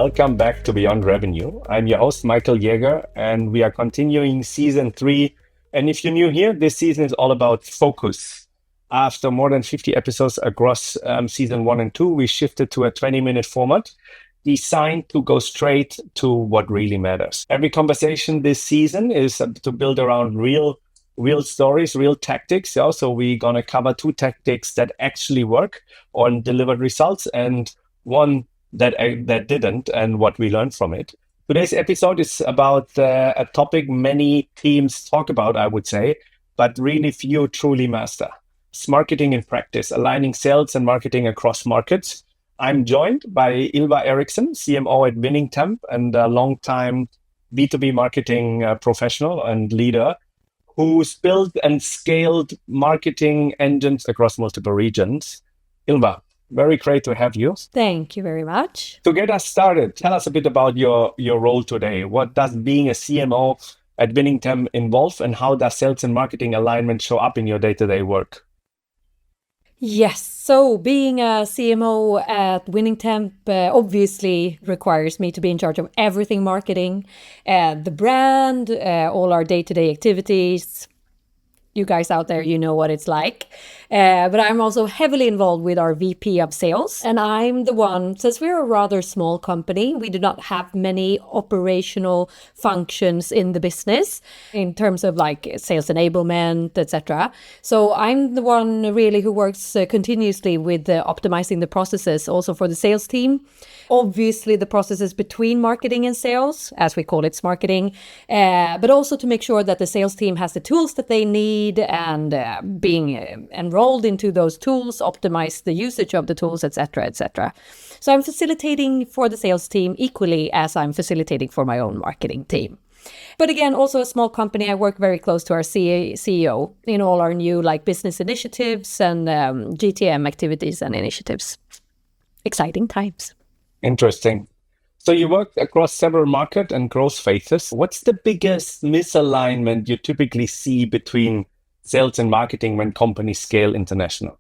Welcome back to Beyond Revenue. I'm your host, Michael Jäger, and we are continuing season 3. And if you're new here, this season is all about focus. After more than 50 episodes across season 1 and 2, we shifted to a 20-minute format designed to go straight to what really matters. Every conversation this season is to build around real stories, real tactics. So we're going to cover 2 tactics that actually work or delivered results, and one that didn't, and what we learned from it. Today's episode is about a topic many teams talk about, I would say, but really few truly master. Smarketing in practice, aligning sales and marketing across markets. I'm joined by Ylva Eriksson, CMO at Winningtemp and a long-time B2B marketing professional and leader who's built and scaled marketing engines across multiple regions. Ylva, very great to have you. Thank you very much. To get us started, tell us a bit about your role today. What does being a CMO at Winningtemp involve, and how does sales and marketing alignment show up in your day-to-day work? Yes, so being a CMO at Winningtemp obviously requires me to be in charge of everything marketing, the brand, all our day-to-day activities. You guys out there, you know what it's like. But I'm also heavily involved with our VP of sales. And I'm the one, since we're a rather small company, we do not have many operational functions in the business in terms of like sales enablement, etc. So I'm the one really who works continuously with optimizing the processes also for the sales team. Obviously, the processes between marketing and sales, as we call it, Smarketing, but also to make sure that the sales team has the tools that they need and being enrolled into those tools, optimize the usage of the tools, etc., etc. So I'm facilitating for the sales team equally as I'm facilitating for my own marketing team. But again, also a small company, I work very close to our CEO in all our new like business initiatives and GTM activities and initiatives. Exciting times. Interesting. So you work across several market and growth phases. What's the biggest misalignment you typically see between sales and marketing when companies scale international?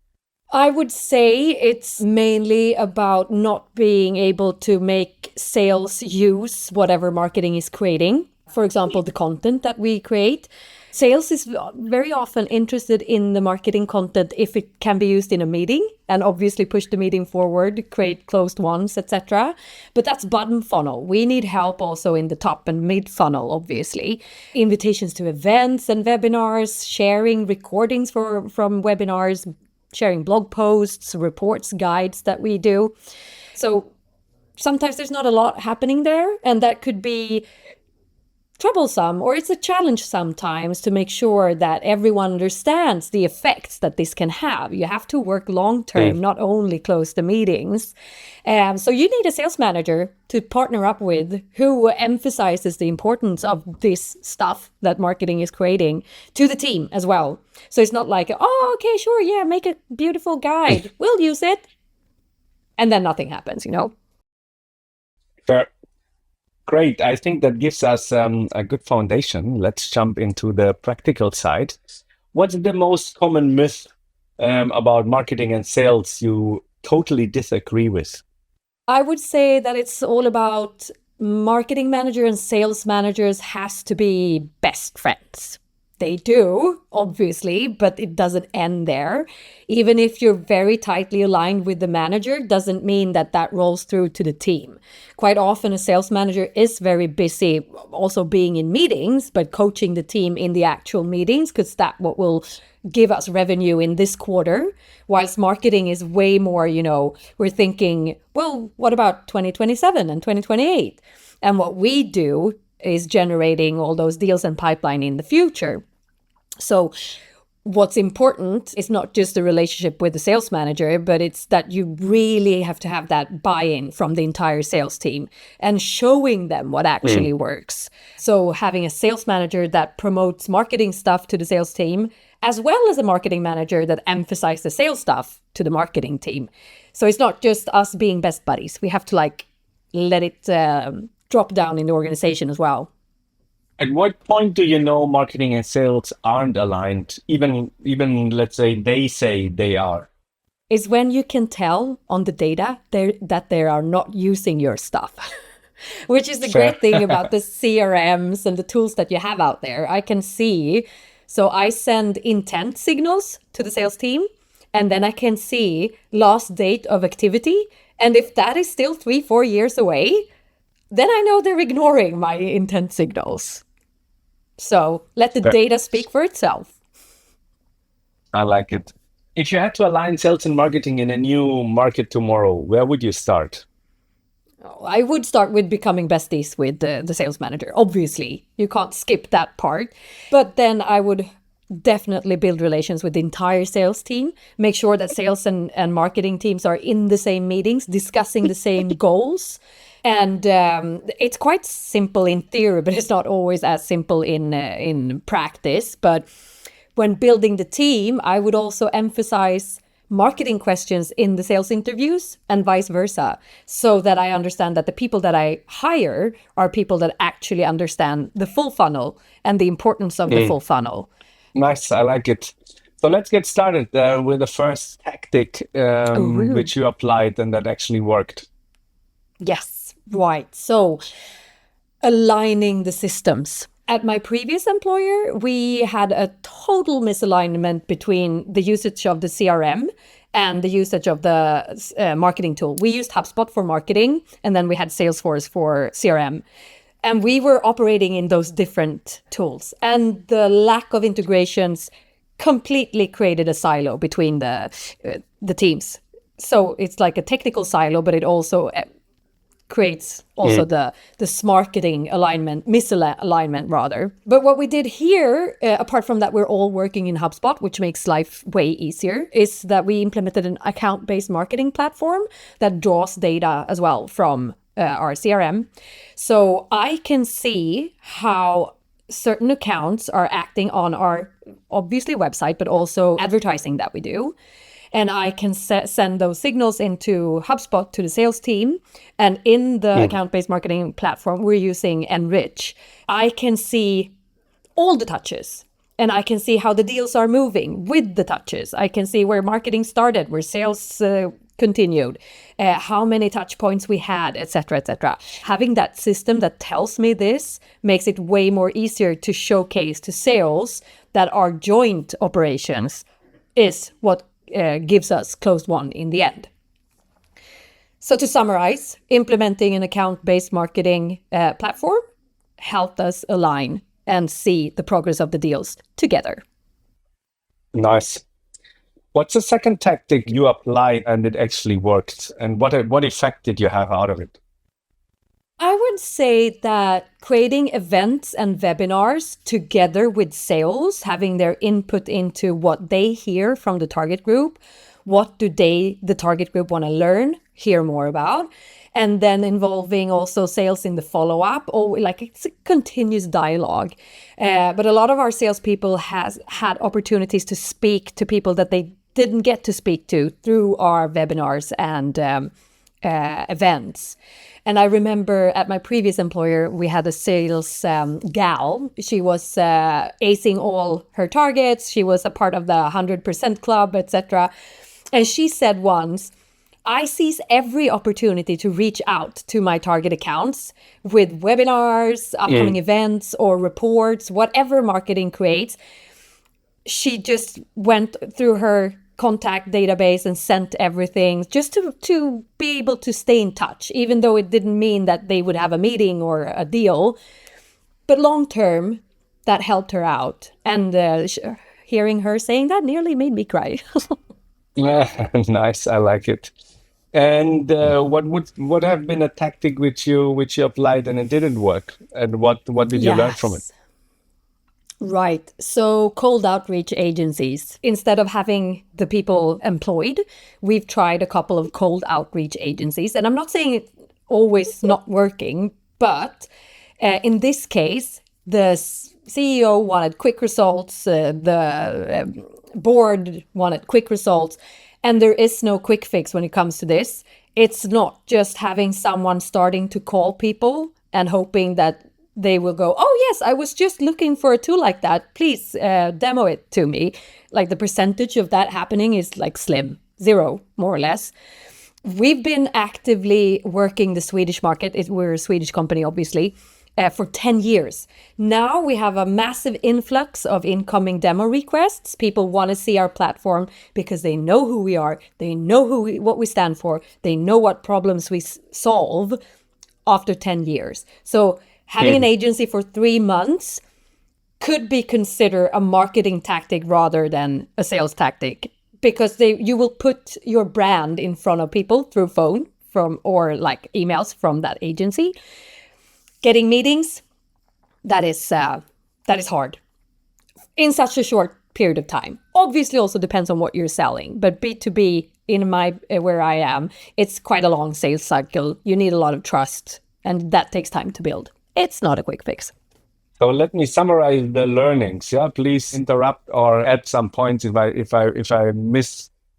I would say it's mainly about not being able to make sales use whatever marketing is creating. For example, the content that we create. Sales is very often interested in the marketing content if it can be used in a meeting and obviously push the meeting forward, create closed ones, etc. But that's bottom funnel. We need help also in the top and mid funnel, obviously. Invitations to events and webinars, sharing recordings from webinars, sharing blog posts, reports, guides that we do. So sometimes there's not a lot happening there, and that could be troublesome, or it's a challenge sometimes to make sure that everyone understands the effects that this can have. You have to work long term, not only close the meetings. So you need a sales manager to partner up with who emphasizes the importance of this stuff that marketing is creating to the team as well. So it's not like, oh, okay, sure, yeah, make a beautiful guide. We'll use it. And then nothing happens, you know? Fair. Great. I think that gives us a good foundation. Let's jump into the practical side. What's the most common myth about marketing and sales you totally disagree with? I would say that it's all about marketing manager and sales managers has to be best friends. They do, obviously, but it doesn't end there. Even if you're very tightly aligned with the manager, doesn't mean that that rolls through to the team. Quite often, a sales manager is very busy also being in meetings, but coaching the team in the actual meetings, because that's what will give us revenue in this quarter. Whilst marketing is way more, we're thinking, well, what about 2027 and 2028? And what we do is generating all those deals and pipeline in the future. So what's important is not just the relationship with the sales manager, but it's that you really have to have that buy-in from the entire sales team and showing them what actually works. So having a sales manager that promotes marketing stuff to the sales team, as well as a marketing manager that emphasizes the sales stuff to the marketing team. So it's not just us being best buddies. We have to let it drop down in the organization as well. At what point do you know marketing and sales aren't aligned, even let's say they are? Is when you can tell on the data that they are not using your stuff. which is the Fair. great thing about the CRMs and the tools that you have out there. I can see, so I send intent signals to the sales team, and then I can see last date of activity. And if that is still 3-4 years away, then I know they're ignoring my intent signals. So let the Fair. data speak for itself. I like it. If you had to align sales and marketing in a new market tomorrow, where would you start? I would start with becoming besties with the sales manager. Obviously, you can't skip that part. But then I would definitely build relations with the entire sales team, make sure that sales and marketing teams are in the same meetings, discussing the same goals. And it's quite simple in theory, but it's not always as simple in practice. But when building the team, I would also emphasize marketing questions in the sales interviews and vice versa, so that I understand that the people that I hire are people that actually understand the full funnel and the importance of the full funnel. Nice, I like it. So let's get started with the first tactic which you applied and that actually worked. Yes, right. So aligning the systems. At my previous employer, we had a total misalignment between the usage of the CRM and the usage of the marketing tool. We used HubSpot for marketing, and then we had Salesforce for CRM. And we were operating in those different tools. And the lack of integrations completely created a silo between the teams. So it's like a technical silo, but it also creates also the Smarketing alignment, misalignment rather. But what we did here, apart from that, we're all working in HubSpot, which makes life way easier, is that we implemented an account-based marketing platform that draws data as well from our CRM. So I can see how certain accounts are acting on our, obviously, website, but also advertising that we do. And I can send those signals into HubSpot to the sales team. And in the account-based marketing platform, we're using N.Rich. I can see all the touches. And I can see how the deals are moving with the touches. I can see where marketing started, where sales continued, how many touch points we had, etc., etc. Having that system that tells me this makes it way more easier to showcase to sales that our joint operations is what gives us closed won in the end. So to summarize, implementing an account-based marketing platform helped us align and see the progress of the deals together. Nice. What's the second tactic you applied and it actually worked? And what effect did you have out of it? I would say that creating events and webinars together with sales, having their input into what they hear from the target group, what do the target group want to learn, hear more about, and then involving also sales in the follow-up, or like it's a continuous dialogue. But a lot of our salespeople has had opportunities to speak to people that they didn't get to speak to through our webinars and events. And I remember at my previous employer, we had a sales gal. She was acing all her targets. She was a part of the 100% club, etc. And she said once, I seize every opportunity to reach out to my target accounts with webinars, upcoming events, or reports, whatever marketing creates. She just went through her contact database and sent everything just to be able to stay in touch, even though it didn't mean that they would have a meeting or a deal. But long term, that helped her out. And hearing her saying that nearly made me cry. Nice, I like it. And what have been a tactic which you applied and it didn't work? And what did you learn from it? Right. So cold outreach agencies, instead of having the people employed, we've tried a couple of cold outreach agencies. And I'm not saying it's always not working, but in this case, the CEO wanted quick results, the board wanted quick results, and there is no quick fix when it comes to this. It's not just having someone starting to call people and hoping that they will go, oh, yes, I was just looking for a tool like that. Please demo it to me. Like the percentage of that happening is like slim, 0, more or less. We've been actively working the Swedish market. We're a Swedish company, obviously, for 10 years. Now we have a massive influx of incoming demo requests. People want to see our platform because they know who we are. They know what we stand for. They know what problems we solve after 10 years. So having an agency for 3 months could be considered a marketing tactic rather than a sales tactic, because you will put your brand in front of people through phone or like emails from that agency. Getting meetings, that is hard in such a short period of time. Obviously also depends on what you're selling, but B2B where I am, it's quite a long sales cycle. You need a lot of trust, and that takes time to build. It's not a quick fix. So let me summarize the learnings. Yeah, please interrupt or add some points if I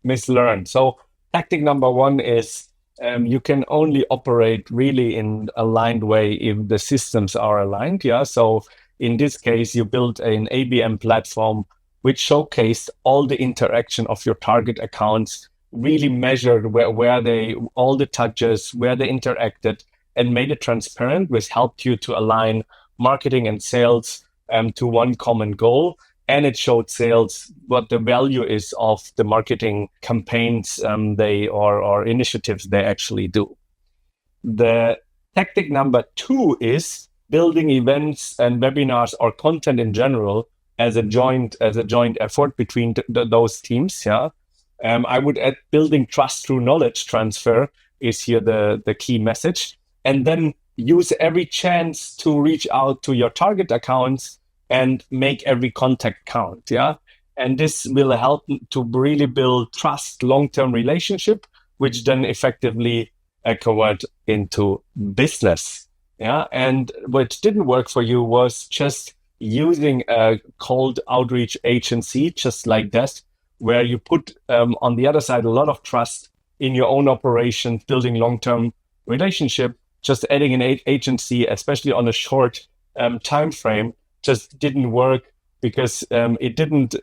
mislearn. So tactic number 1 is you can only operate really in aligned way if the systems are aligned. Yeah. So in this case, you built an ABM platform which showcased all the interaction of your target accounts, really measured all the touches, where they interacted, and made it transparent, which helped you to align marketing and sales to one common goal. And it showed sales what the value is of the marketing campaigns or initiatives they actually do. The tactic number 2 is building events and webinars or content in general as a joint effort between those teams. Yeah, I would add building trust through knowledge transfer is here the key message, and then use every chance to reach out to your target accounts and make every contact count. Yeah. And this will help to really build trust, long-term relationship, which then effectively convert into business. Yeah. And what didn't work for you was just using a cold outreach agency, just like that, where you put on the other side a lot of trust in your own operation, building long-term relationship. Just adding an agency, especially on a short time frame, just didn't work because they didn't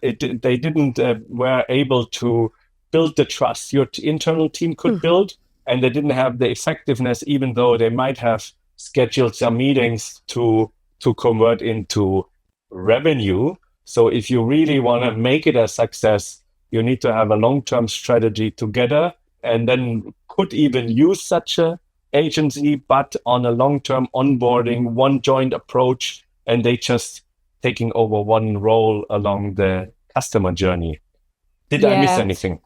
were able to build the trust your internal team could build, and they didn't have the effectiveness, even though they might have scheduled some meetings to convert into revenue. So if you really want to make it a success, you need to have a long-term strategy together, and then could even use such a agency, but on a long-term onboarding, one joint approach, and they just taking over one role along the customer journey. Did I miss anything?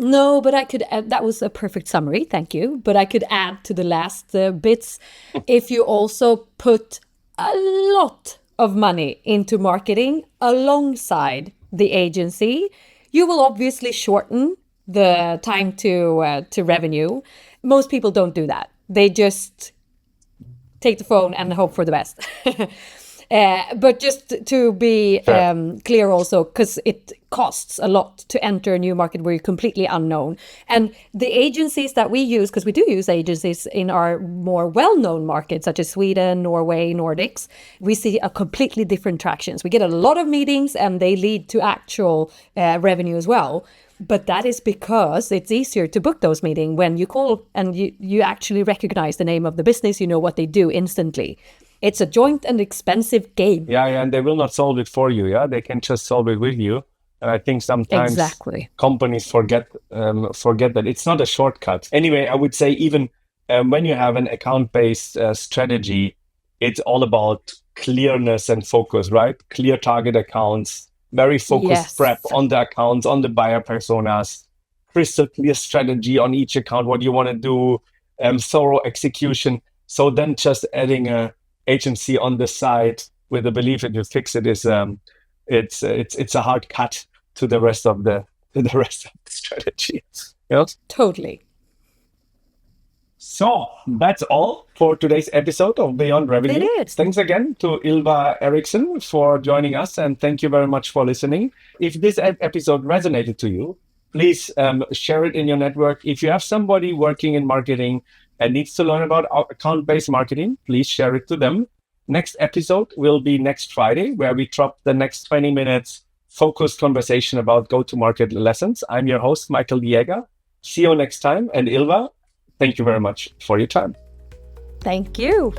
No, but I could add, that was a perfect summary. Thank you. But I could add to the last bits. If you also put a lot of money into marketing alongside the agency, you will obviously shorten the time to revenue. Most people don't do that. They just take the phone and hope for the best. But just to be clear also, because it costs a lot to enter a new market where you're completely unknown. And the agencies that we use, because we do use agencies in our more well-known markets, such as Sweden, Norway, Nordics, we see a completely different tractions. We get a lot of meetings and they lead to actual revenue as well. But that is because it's easier to book those meetings when you call and you actually recognize the name of the business, you know what they do instantly. It's a joint and expensive game. Yeah, and they will not solve it for you. Yeah, they can just solve it with you. And I think sometimes companies forget that it's not a shortcut. Anyway, I would say even when you have an account-based strategy, it's all about clearness and focus, right? Clear target accounts, very focused prep on the accounts, on the buyer personas, crystal clear strategy on each account, what you want to do, thorough execution. So then just adding a agency on the side with the belief that you fix it is it's a hard cut to the rest of the strategy. Yes? Totally. So that's all for today's episode of Beyond Revenue. It is. Thanks again to Ylva Eriksson for joining us, and thank you very much for listening. If this episode resonated to you, please share it in your network. If you have somebody working in marketing and needs to learn about account-based marketing, please share it to them. Next episode will be next Friday, where we drop the next 20 minutes focused conversation about go-to-market lessons. I'm your host, Michael Jäger. See you next time. And Ylva, thank you very much for your time. Thank you.